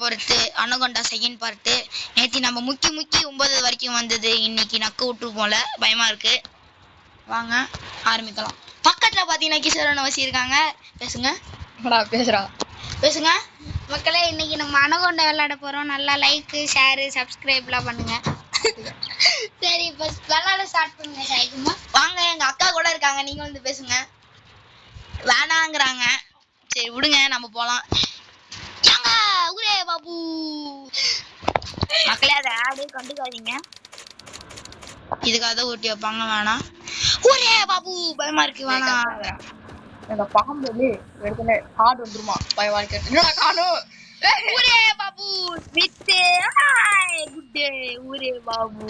போறது anaconda second part. நேத்தி நம்ம முக்கி 9 வரைக்கும் வந்தது. இன்னைக்கு நக்கு விட்டு போல பயமா இருக்கு. வாங்க ஆரம்பிக்கலாம். பக்கத்துல பாத்தீங்கன்னா கிஷோரன் வசி இருக்காங்க. பேசுங்க. பேசுங்க மக்களே. இன்னைக்கு நம்ம அனகொண்டா விளையாட போறோம். நல்லா லைக் ஷேர் சப்ஸ்கிரைப்லாம் பண்ணுங்க. சரி இப்போ விளையாட ஸ்டார்ட் பண்ணுங்க. சாய்க்குமா வாங்க, எங்க அக்கா கூட இருக்காங்க. நீங்க வந்து பேசுங்க. வேணாங்கிறாங்க. சரி விடுங்க, நம்ம போலாம். ஊரே பாபு மக்களே, அதை ஆடு கண்டுக்காதீங்க. இதுக்காக ஊட்டி வைப்பாங்க. வேணாம். ஊரே பாபு பயமா இருக்கு. வேணாம். எங்க பாம்பு எடுத்துனே காடு வந்துருமா பயமா இருக்கு. என்னடா காணும். ஊரே Babu with hi good day. ஊரே பாபு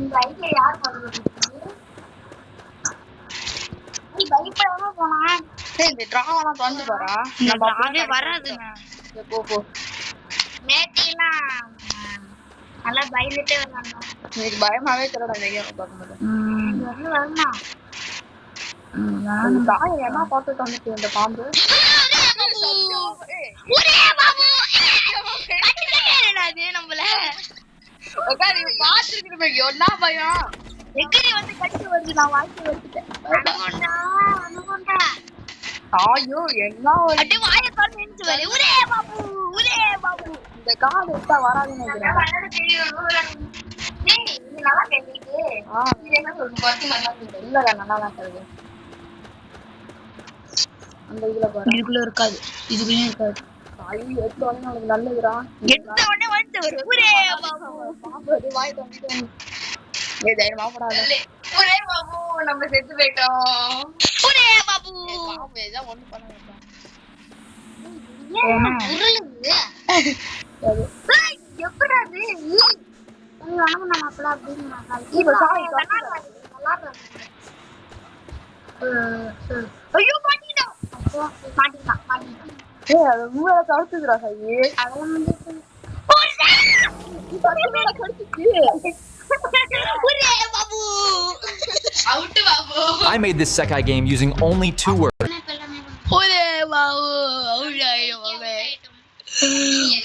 இந்த ஐடியா யார் பண்ணுறது? நீ பயப்படாம போனா இந்த டிராவெல்லாம் வந்து பாரா. நம்ம அப்படியே வராதுங்க. போ மேட்டிலாம் நல்லா பயந்துட்டே வந்தாங்க. எனக்கு பயமாவே தெரியல. இந்த கேம் பார்க்கும்போது வருமா என்ன பார்த்துட்டு வந்துச்சு இந்த பாம்பு. நம்மள பாத்துருக்கணுமே என்ன பயம். எகிரி வந்து கட்டி வருது. நான் வாழ்க்கை வச்சுட்டேன். ஐயோ என்ன அப்படியே வாயை திறந்து நின்று வரு. ஊரே பாபு ஊரே பாபு. இந்த காடு எடுத்தா வராதுன்னு இல்ல நல்லா தான் தருது. அந்த இதுல பாரு. இதுக்குள்ள இருக்காது. இதுக்குள்ளயும் இருக்காது. எடுத்த உடனே நமக்கு நல்லதுடா. எடுத்த உடனே வாழ்த்து வரும். ஊரே பாபு. பாம்பு வாயிட்டு வந்து தைரியமா போடாது. ஒரே பாபு நம்ம செத்து போயிட்டோம். ஊரே பாபு. பாம்பு ஏதாவது ஒண்ணு பண்ண வேண்டாம். I made this Sekai game using only 2 words. ஊரே பாபு.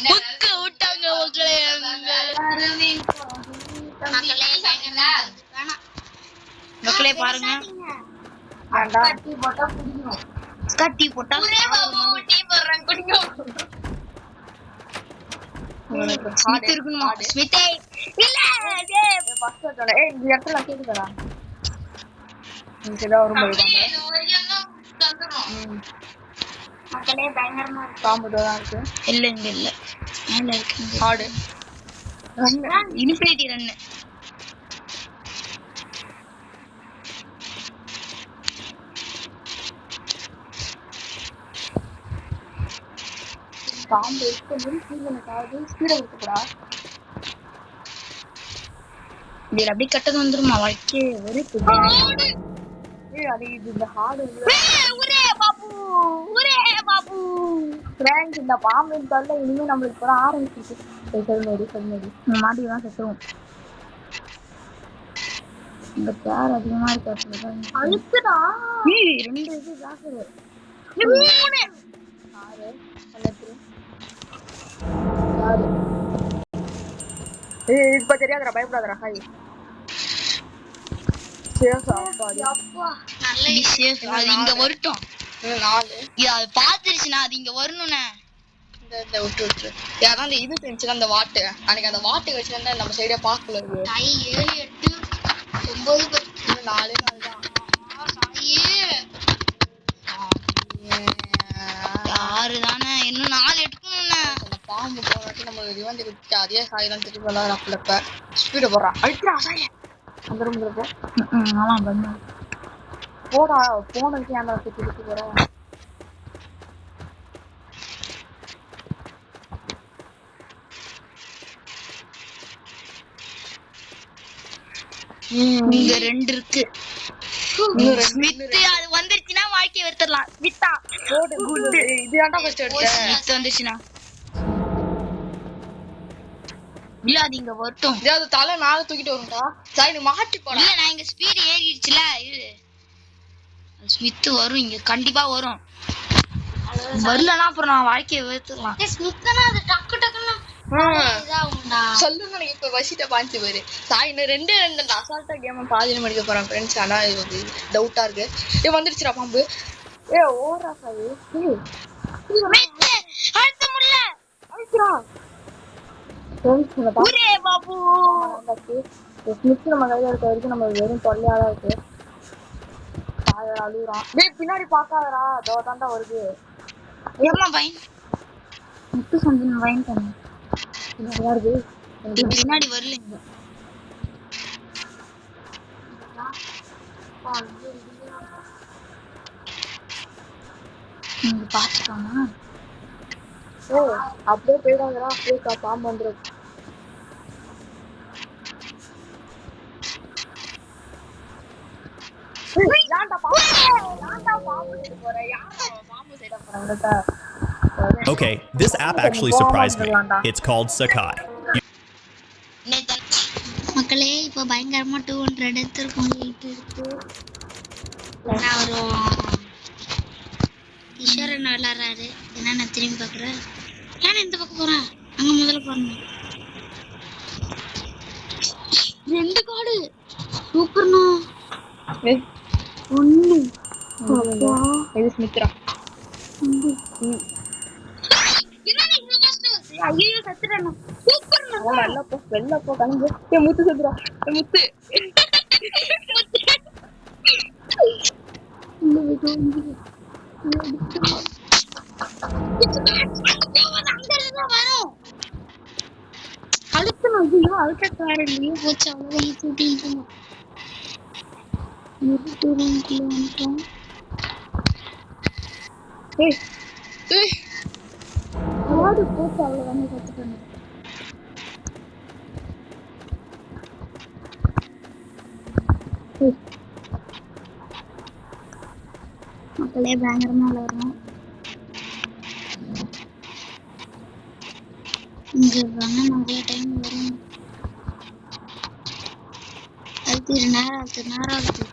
முக்க விட்டாங்க மக்களே. பாருங்க கட்டி போட்டா ஸ்மித் இருக்கணுமா? ஸ்மித்தே இல்ல. இந்த இடத்துல கேக்குதா? மக்களே பயங்கரமா இருக்கு. பாம்பு தான் இருக்கு. இல்ல இங்க இல்ல. மேல இருக்கு ஆடு. Infinity run. பாம்பு ஸ்பீட கொடுக்கக்கூடா. இதுல அப்படியே கட்டது வந்துருமா வாழ்க்கை வெறுப்பு. அது இது இந்த ஹார்டு. ஊரே பாபு ஊரே பாபு. ஃப்ரெண்ட்ஸ் இந்த பாம்பு தள்ள இனிமே நம்மளுக்கு இப்ப ஆரம்பிச்சிச்சு. சரி மாட்டிதான் செத்துருவோம். இந்த பேர் அதிகமா இருக்கு. அழுத்துடா. 2 இது ஜாஸ்தி. 3 ஆறு யாரு இப்ப தெரியாதடா. பயப்படாதடா. ஹாய் அது இங்க வரட்டும். 4 அது பாத்துருச்சுன்னா அது இங்க வரணும்னே. இந்த விட்டு யாராவது இது செஞ்சுன்னா அந்த வாட்டு அன்னைக்கு அந்த வாட்டு வச்சுருந்தா நம்ம சைடே பார்க்கல. 7 8 9 10 4 தான். யாரு தானே இன்னும் 4 எடுக்கணும்னே. பாம்பு போராட்டி நம்ம ரிவெஞ்ச் எடுத்து அதே சாயலாம் திருப்பி விளாட்றப்ப ஸ்பீடு போடுறா. அழுத்துறா சாய அந்த ரூம்ல போ. ஆமா பண்ணு. போடா போனதுக்கு ஏன்டா சுத்தி போற. இங்க 2 இருக்கு. ஸ்மித் அது வந்துருச்சுன்னா வாழ்க்கை வெறுத்துடலாம். ஸ்மித்தா குட். இது ஏன்டா ஃபர்ஸ்ட் எடுத்த? ஸ்மித் வந்துச்சுன்னா இல்ல அது இங்க வரட்டும். அது தலை மேல தூக்கிட்டு வரும்டா. சாய் நீ மாட்டி போடா. இல்ல நான் இங்க ஸ்பீட் ஏறிடுச்சுல. இது ஸ்மித் வரும் இங்க கண்டிப்பா வரும். வரலன்னா அப்புறம் நான் வாழ்க்கையை வெறுத்துக்கலாம். ஸ்மித்னா அது டக்கு டக்குன்னு இதாகும்டா. சொல்லுங்க எனக்கு இப்ப வசிட்ட பாஞ்சு பேரு சாய் இன்னும் ரெண்டு அசால்ட்டா கேம் பாதியில முடிக்க போறேன் ஃப்ரெண்ட்ஸ். ஆனா இது ஒரு டவுட்டா இருக்கு. வந்துருச்சுடா பாம்பு. ஓரா சாய் அழுத்த முடியல. அழிச்சுடா ஒரே பாபு. ஸ்மித் நம்ம கையில இருக்க வரைக்கும் நம்ம வெறும் தொல்லையாதான் இருக்கு. சாய அழுகுறான். பின்னாடி பாக்காதடா தாண்டா வருது. ஏமா பையன் முத்து சந்தன வாங்கி தரேன். வருது பின்னாடி வரலைங்க. நீங்க பாத்துக்கோங்க. அப்படியே போயிடாதடா. அப்படியே பாம்பு வந்துடும். Okay, this app actually surprised me. It's called Sakai. மக்களே இப்போ பயங்கரமா 200 எடுத்துருக்கோம். 8 இருக்கு. வரும் ஈஸ்வரன் விளாட்றாரு. என்ன நான் திரும்பி பார்க்குறேன். ஏன்னா இந்த பக்கம் போறேன். அங்க முதல்ல போறேன். 2 கார்டு சூப்பர்ண்ணா. 1 இது ஸ்மித்ரா. ஐயோ சத்துறேன். வெளில போ கலந்து. முத்து சத்துரா. முத்து அழுத்தணும். ஐயோ அழுத்தக்கார இல்லையே போச்சு. அவ்வளோ கூட்டிட்டு வந்துட்டோம். காடு போட்டு அவ்வளோ வந்து கற்றுக்கணும். மக்களே பயங்கரமா விளையாடுறோம். இங்க வேணா நிறைய டைம் வரும். அதுக்கு நேரம் ஆகுது.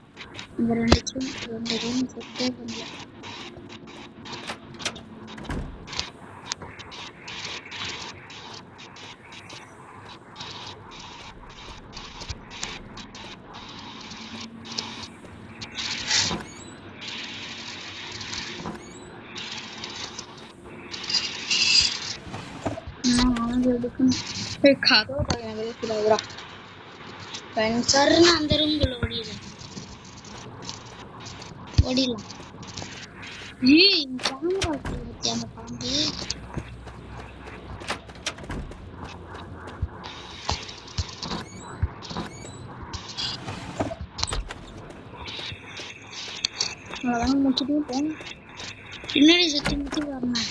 இந்த 2 ரூம் செட்டே பண்ணல. சருன்னு அந்த ரூம்குள்ள ஓடிடலாம். கேமரா வச்சு அந்த பாம்பு அதெல்லாம் முடிச்சுட்டு போகணும். பின்னாடி சுற்றி முற்றி வரணும்.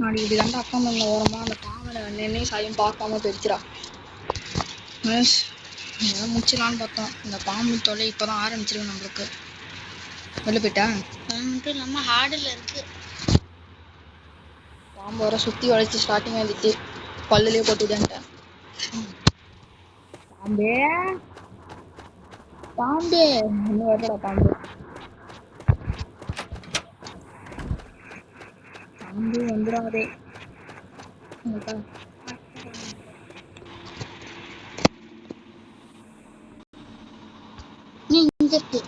நாடி இப்படிதாண்டா அப்பா அம்மா ஓரமா அந்த பாவனை என்னையும் சாயும் பார்க்காம போயிடுச்சுடா. முடிச்சிடலான்னு பார்த்தோம். இந்த பாம்பு தொல்லை இப்பதான் ஆரம்பிச்சிருக்கு நம்மளுக்கு. வெளில போயிட்டேன். அது மட்டும் இல்லாம ஹார்டில் இருக்கு. பாம்பு வர சுத்தி வளைச்சு ஸ்டார்டிங் வந்துட்டு பல்லுலயே போட்டுட்டேன்ட்டேன். பாம்பே பாம்பே இன்னும் வரலடா பாம்பு. பாம்பு வந்துடாதே. இங்க இருக்கு.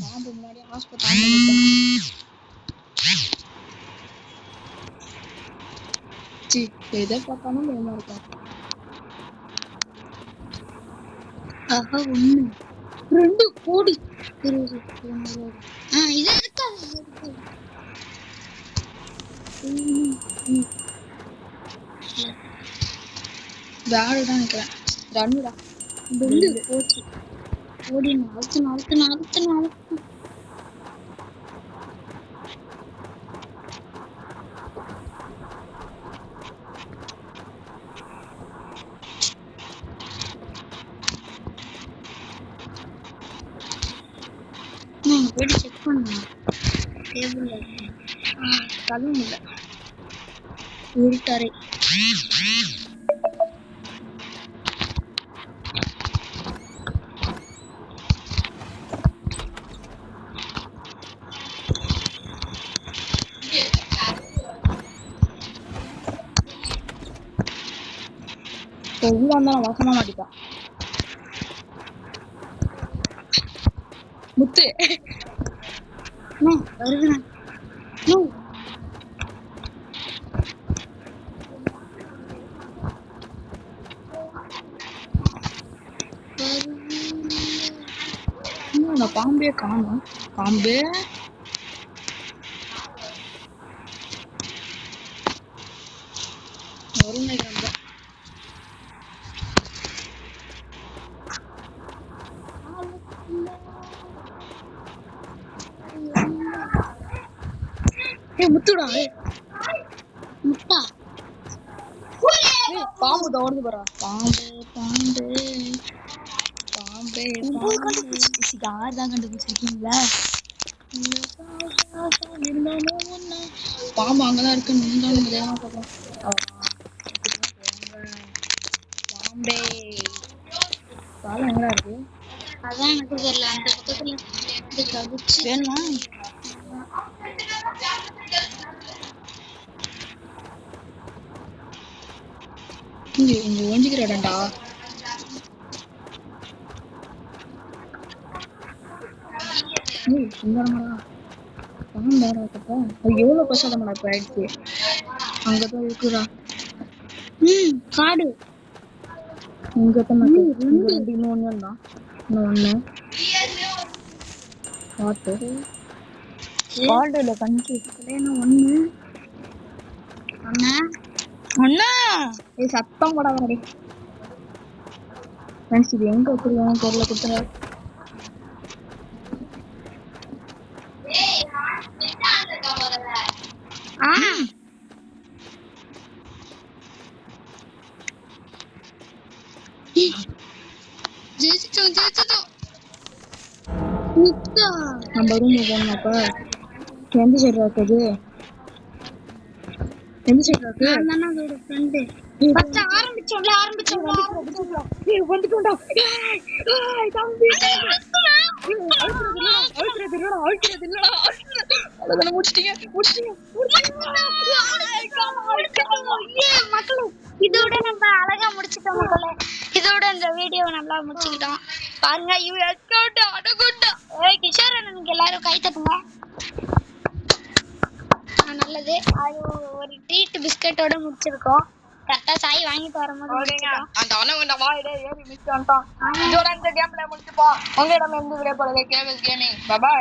பாம்பு முன்னாடி ஹாஸ்பிட்டல் எதை பார்த்தாலும் பயமா இருக்கும். ஆஹா 1 2 கோடி. இது இருக்காது. பேடுதான் நினைக்கிறேன். ரன்னுடா போச்சு. ஓடி நாளுக்கு போயிட்டு செக் பண்ணலாம். டேபிள்ல கதவு இல்லை. இருட்டாரை உள்ள வந்தா நான் வசமா மாட்டிப்பேன். முத்து வருவேன். இன்னும் நான் பாம்பே காணோம். பாம்பே வரும் நினைக்கிறேன். முத்துடா முட்டா பாம்பு தவறுது பாரா. பாம்பு பாம்பு பாம்பே யார் தான் கண்டுபிடிச்சிருக்கீங்களா? பாம்பு அங்கதான் இருக்கு. நீங்க சொல்றேன் பாம்பே பாம்பு எங்கடா இருக்கு? அதான் எனக்கு தெரியல. அந்த பக்கத்துல இது கவிச்சு வேணுமா? இங்க ஒழிஞ்சுக்கிற இடம்டா. சுந்தரமாடா பாம்பு வேற இருக்கப்ப அது எவ்வளவு பிரசாதமாடா இப்ப ஆயிடுச்சு. அங்கதான் இருக்குடா. காடு இங்கதான் ரெண்டு இன்னொன்னு தான். இன்னொன்னு காட்டு காடுல கஞ்சி ஒண்ணு அண்ணா அண்ணா சத்தம் போடாதே ஃப்ரெண்ட்ஸ். இது எங்க வச்சிருக்காங்க தெரியல. கொடுத்துருங்க. ஜெயிச்சிட்டோம். நம்ம ரூம் போனோம்ப்ப எந்த சைடுல இருக்குது? எந்த சைடுல இருக்கு? நான் தானே அதோட ஃப்ரெண்டு. ஃபர்ஸ்ட் ஆரம்பிச்சோம்ல. வந்துட்டோம்டா. தம்பி அழுத்துறது இல்லடா. அவ்வளவுதானே முடிச்சிட்டீங்க. மக்களே இதோட நம்ம அழகா முடிச்சிட்டோம் மக்களே. இதோட இந்த வீடியோ நல்லா முடிச்சுக்கிட்டோம். பாருங்க கிஷோர் அண்ணனுக்கு எல்லாரும் கை தட்டுங்க. நல்லது. அது ஒரு ட்ரீட் பிஸ்கட்டோட முடிச்சிருக்கோம். கரெக்டா சாய் வாங்கிட்டு வரும்போது முடிச்சிட்டோம். அந்த அண்ணன் வாயிலே ஏறி மிஸ் பண்ணிட்டான். இதோட இந்த கேம்ல முடிச்சுப்போம். உங்களிடம் இருந்து விடைபெறுவது கேவிஎஸ் கேமிங். பாய்.